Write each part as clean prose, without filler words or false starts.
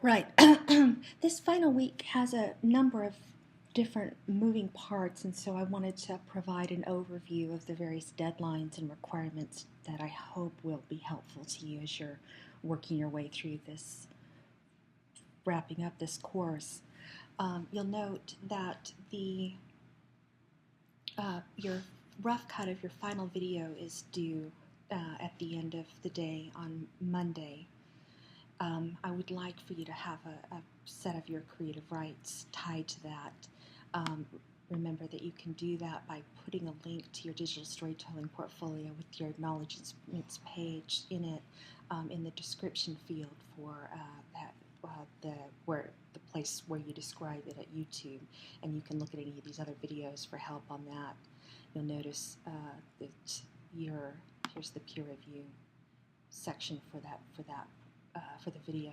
Right. This final week has a number of different moving parts, and so I wanted to provide an overview of the various deadlines and requirements that I hope will be helpful to you as you're working your way through this, wrapping up this course. You'll note that your rough cut of your final video is due at the end of the day on Monday. I would like for you to have a set of your creative rights tied to that. Remember that you can do that by putting a link to your digital storytelling portfolio with your acknowledgements page in it, in the description field for the place where you describe it at YouTube, and you can look at any of these other videos for help on that. You'll notice that here's the peer review section for the video.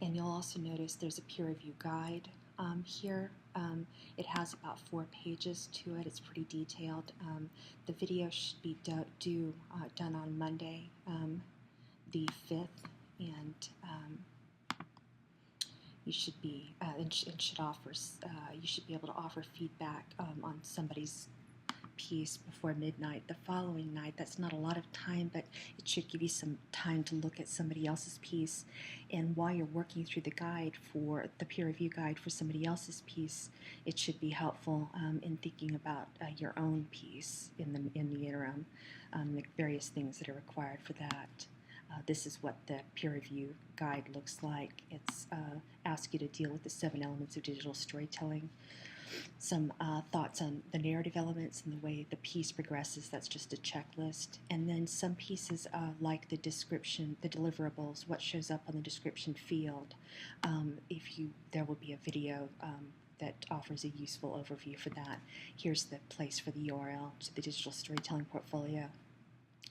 And you'll also notice there's a peer review guide here. It has about 4 pages to it. It's pretty detailed. The video should be done on Monday, the 5th, and you should be you should be able to offer feedback on somebody's piece before midnight the following night. That's not a lot of time, but it should give you some time to look at somebody else's piece. And while you're working through the guide for the peer review guide for somebody else's piece, it should be helpful in thinking about your own piece in the interim, the various things that are required for that. This is what the peer review guide looks like. It's asks you to deal with the 7 elements of digital storytelling. Some thoughts on the narrative elements and the way the piece progresses. That's just a checklist. And then some pieces like the description, the deliverables, what shows up on the description field. There will be a video that offers a useful overview for that. Here's the place for the URL to the digital storytelling portfolio.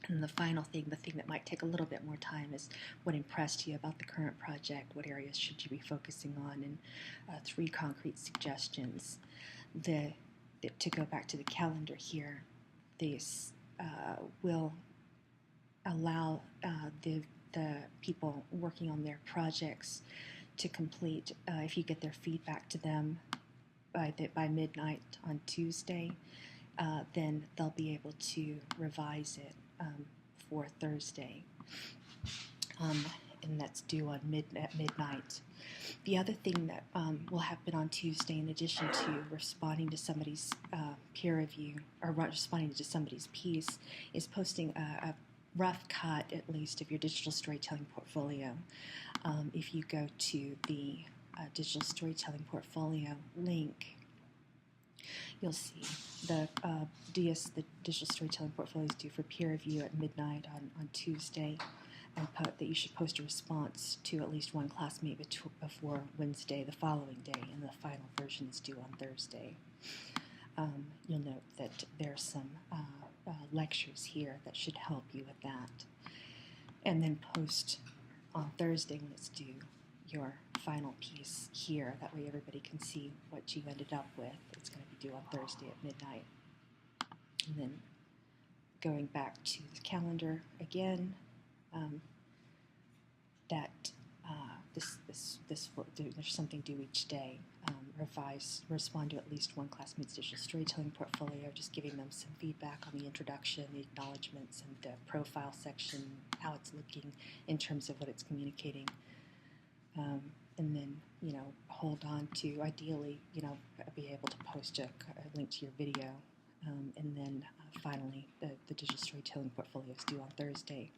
And the final thing, the thing that might take a little bit more time, is what impressed you about the current project, what areas should you be focusing on, and 3 concrete suggestions. To go back to the calendar here, this will allow the people working on their projects to complete, if you get their feedback to them by midnight on Tuesday, then they'll be able to revise it for Thursday, and that's due at midnight. The other thing that will happen on Tuesday, in addition to responding to somebody's peer review or responding to somebody's piece, is posting a rough cut, at least, of your digital storytelling portfolio. If you go to the digital storytelling portfolio link, you'll see the digital storytelling portfolio is due for peer review at midnight on Tuesday, and that you should post a response to at least one classmate before Wednesday the following day, and the final version is due on Thursday. You'll note that there's some lectures here that should help you with that. And then post on Thursday when it's due your final piece here. That way everybody can see what you ended up with. It's going to be due on Thursday at midnight. And then going back to the calendar again, there's something due each day. Respond to at least one classmate's digital storytelling portfolio, just giving them some feedback on the introduction, the acknowledgements, and the profile section, how it's looking in terms of what it's communicating. And then, hold on to, ideally, be able to post a link to your video. And then finally, the digital storytelling portfolio is due on Thursday.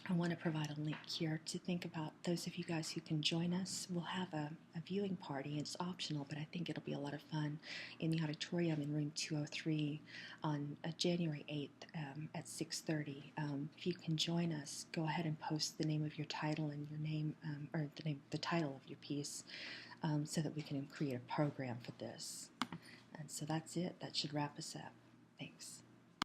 I want to provide a link here to think about those of you guys who can join us. We'll have a viewing party. It's optional, but I think it'll be a lot of fun in the auditorium in room 203 on January 8th at 6:30. If you can join us, go ahead and post the name of your title and your name, or the title of your piece, so that we can create a program for this. And so that's it. That should wrap us up. Thanks.